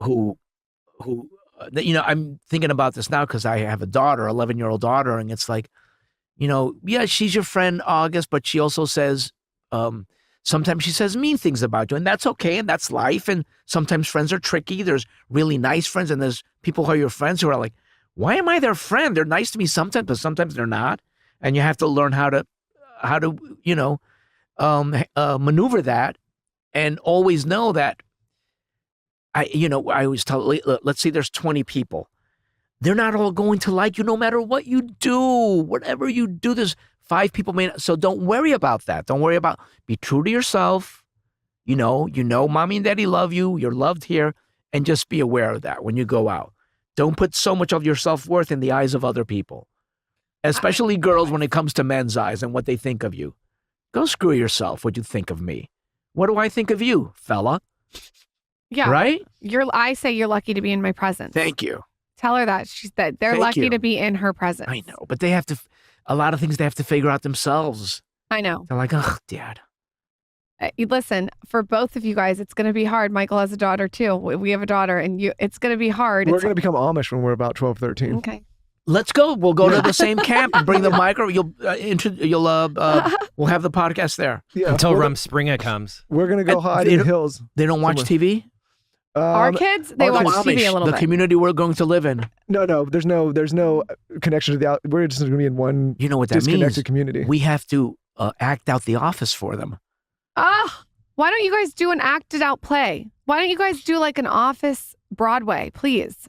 who, I'm thinking about this now because I have a daughter, 11-year-old daughter, and it's like, yeah, she's your friend, August, but she also says, sometimes she says mean things about you, and that's okay, and that's life, and sometimes friends are tricky. There's really nice friends, and there's people who are your friends who are like, why am I their friend? They're nice to me sometimes, but sometimes they're not, and you have to learn how to maneuver that, and always know that I always tell, let's say there's 20 people. They're not all going to like you no matter what you do. Whatever you do, there's 5 people may not. So don't worry about that. Don't worry about, be true to yourself. Mommy and daddy love you. You're loved here. And just be aware of that when you go out. Don't put so much of your self-worth in the eyes of other people, especially girls when it comes to men's eyes and what they think of you. Go screw yourself, what you think of me. What do I think of you, fella? Yeah. Right? I say you're lucky to be in my presence. Thank you. Tell her that. They're lucky to be in her presence. I know, but they have to, a lot of things they have to figure out themselves. I know. They're like, oh, Dad. Listen, for both of you guys, it's going to be hard. Michael has a daughter too. We have a daughter, and it's going to be hard. We're going to become Amish when we're about 12, 13. Okay. Let's go. We'll go to the same camp and bring the micro. We'll have the podcast there. Yeah, until Rumspringa comes. We're going to go hide in the hills. They don't watch TV? Our kids, they watch TV a little bit. The community we're going to live in. No, there's no connection to the we're just going to be in one disconnected community. We have to act out The Office for them. Why don't you guys do an acted out play? Why don't you guys do like an Office Broadway, please?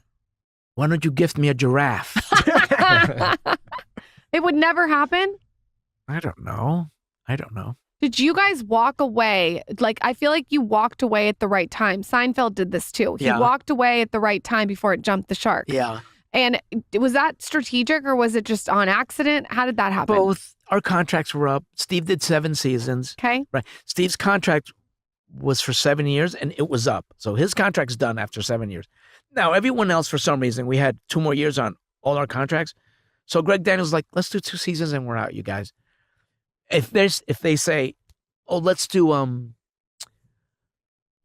Why don't you gift me a giraffe? It would never happen? I don't know. Did you guys walk away? Like, I feel like you walked away at the right time. Seinfeld did this too. He walked away at the right time before it jumped the shark. Yeah. And was that strategic or was it just on accident? How did that happen? Both. Our contracts were up. Steve did 7 seasons. Okay. Right. Steve's contract was for 7 years and it was up. So his contract's done after 7 years. Now, everyone else, for some reason, we had 2 more years on all our contracts. So Greg Daniels was like, let's do 2 seasons and we're out, you guys. If they say, oh, let's do,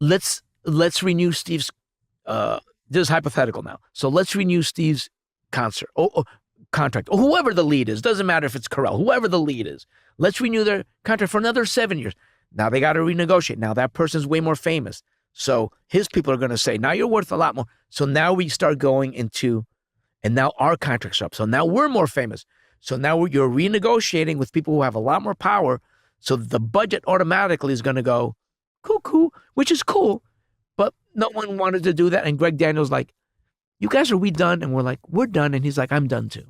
let's renew Steve's, this is hypothetical now. So let's renew Steve's contract, or whoever the lead is. Doesn't matter if it's Carell, whoever the lead is. Let's renew their contract for another 7 years. Now they got to renegotiate. Now that person's way more famous. So his people are going to say, now you're worth a lot more. So now we start going into, and now our contracts are up. So now we're more famous. So now you're renegotiating with people who have a lot more power. So the budget automatically is going to go cuckoo, which is cool. But no one wanted to do that. And Greg Daniels like, you guys, are we done? And we're like, we're done. And he's like, I'm done too.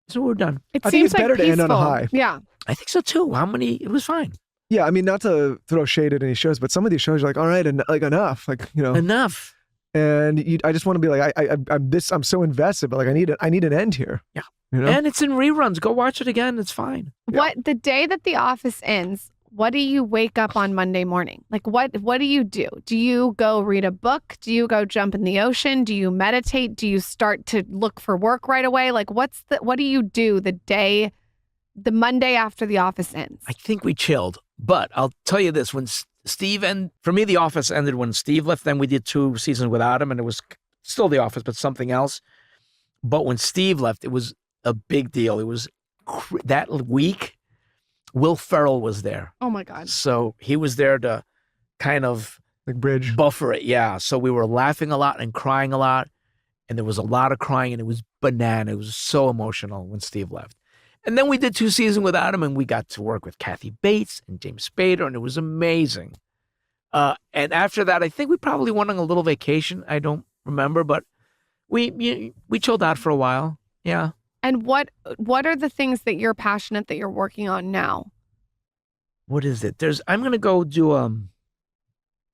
So we're done. I think it's better to end on a high. Yeah. I think so too. It was fine. Yeah, I mean, not to throw shade at any shows, but some of these shows are like, all right, and like enough, like, enough. And I just want to be like, I'm so invested, but like, I need an end here. Yeah. And it's in reruns. Go watch it again. It's fine. The day that The Office ends, what do you wake up on Monday morning? Like, what do you do? Do you go read a book? Do you go jump in the ocean? Do you meditate? Do you start to look for work right away? Like, what do you do the Monday after The Office ends? I think we chilled, but I'll tell you this, when for me, The Office ended when Steve left. Then we did 2 seasons without him, and it was still The Office, but something else. But when Steve left, it was a big deal. It was that week, Will Ferrell was there. Oh my God. So he was there to kind of like bridge buffer it. Yeah. So we were laughing a lot and crying a lot. And there was a lot of crying and it was banana. It was so emotional when Steve left. And then we did 2 seasons without him and we got to work with Kathy Bates and James Spader and it was amazing. And after that, I think we probably went on a little vacation. I don't remember, but we chilled out for a while. Yeah. And what are the things that you're passionate that you're working on now? What is it? I'm going to go do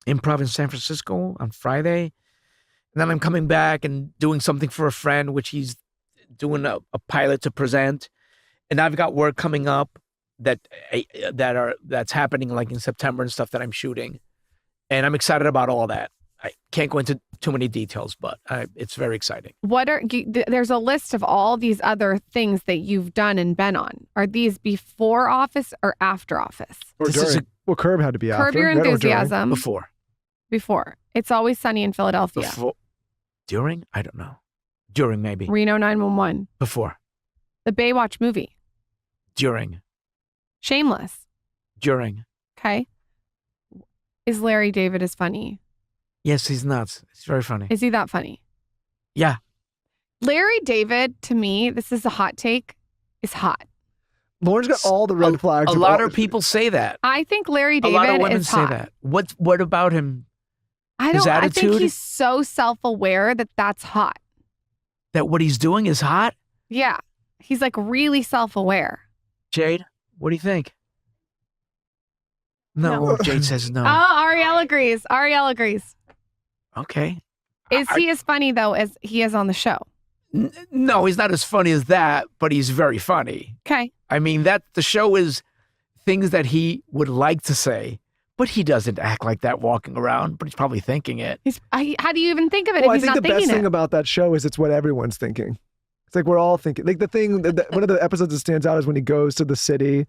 improv in San Francisco on Friday. And then I'm coming back and doing something for a friend, which he's doing a pilot to present. And I've got work coming up that's happening like in September and stuff that I'm shooting. And I'm excited about all that. I can't go into too many details, but it's very exciting. There's a list of all these other things that you've done and been on. Are these before Office or after Office? Or during. Curb had to be after. Curb Your Enthusiasm. Before. Before. It's Always Sunny in Philadelphia. Before, during? I don't know. During, maybe. Reno 911. Before. The Baywatch movie. During. Shameless. During. Okay. Is Larry David as funny? Yes, he's nuts. He's very funny. Is he that funny? Yeah. Larry David, to me, this is a hot take, is hot. Lauren's got all the red flags. A lot of people say that. I think Larry David a lot of women is say hot. that. What about him? His attitude? I think he's so self-aware that that's hot. That what he's doing is hot? Yeah. He's like really self-aware. Jade, what do you think? No. Jade says no. Oh, Ariel agrees. Ariel agrees. Okay. Is he as funny, though, as he is on the show? No, he's not as funny as that, but he's very funny. Okay. I mean, the show is things that he would like to say, but he doesn't act like that walking around, but he's probably thinking it. How do you even think of it Well, if I he's think not the thinking best it? thing about that show is it's what everyone's thinking. It's like we're all thinking. Like one of the episodes that stands out is when he goes to the city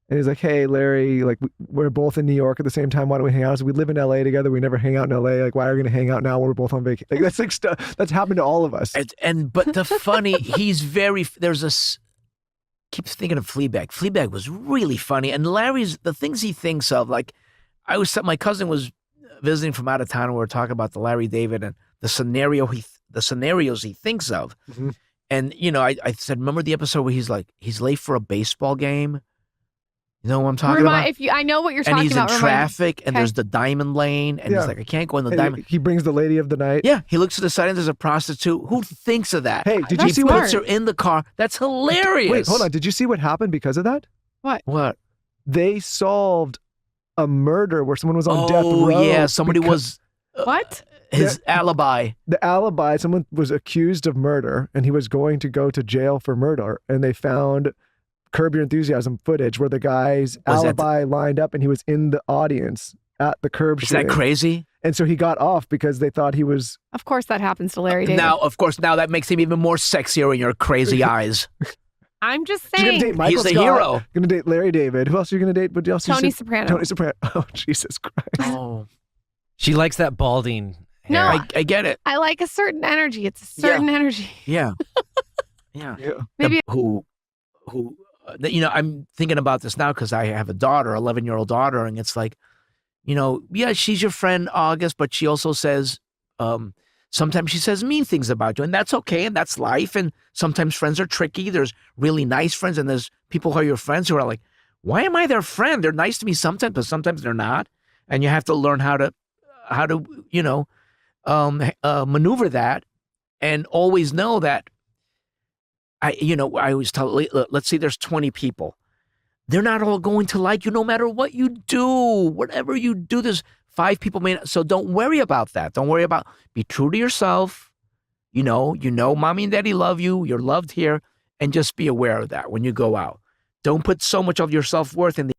and he's like, "Hey, Larry, like we're both in New York at the same time. Why don't we hang out? So we live in LA together. We never hang out in LA. Like, why are we going to hang out now when we're both on vacation?" Like that's like stuff that's happened to all of us. But the funny, he's very. Keeps thinking of Fleabag. Fleabag was really funny, and Larry's the things he thinks of. Like my cousin was visiting from out of town, and we were talking about the Larry David and the scenarios he thinks of. Mm-hmm. And I said, remember the episode where he's late for a baseball game? You know what I'm talking about? I know what you're talking about. And he's in traffic, and okay. there's the diamond lane, and he's like, I can't go in the diamond. He brings the lady of the night. Yeah, he looks to the side and there's a prostitute. Who thinks of that? Hey, did you see he what? puts her in the car. That's hilarious. Wait, hold on. Did you see what happened because of that? What? They solved a murder where someone was on death row. Oh, yeah. Somebody was... What? His alibi. The alibi, someone was accused of murder, and he was going to go to jail for murder, and they found Curb Your Enthusiasm footage where the guy's alibi lined up and he was in the audience at the Curb shooting. Is that crazy? And so he got off because they thought he was... Of course that happens to Larry David. Now, of course, that makes him even more sexier in your crazy eyes. I'm just She's saying. gonna date Michael He's the Scott, hero. Gonna date Larry David. Who else are you gonna date? What else? Tony Soprano. Tony Soprano. Oh, Jesus Christ. Oh. She likes that balding No, hair. I get it. I like a certain energy. It's a certain energy. Yeah. Yeah. Maybe I'm thinking about this now because I have a daughter, 11-year-old daughter, and it's like, she's your friend, August, but she also says, sometimes she says mean things about you, and that's okay, and that's life, and sometimes friends are tricky. There's really nice friends, and there's people who are your friends who are like, why am I their friend? They're nice to me sometimes, but sometimes they're not, and you have to learn how to maneuver that, and always know that. I always tell, let's say there's 20 people. They're not all going to like you no matter what you do. Whatever you do, there's 5 people may not. So don't worry about that. Be true to yourself. Mommy and daddy love you. You're loved here. And just be aware of that when you go out. Don't put so much of your self-worth in the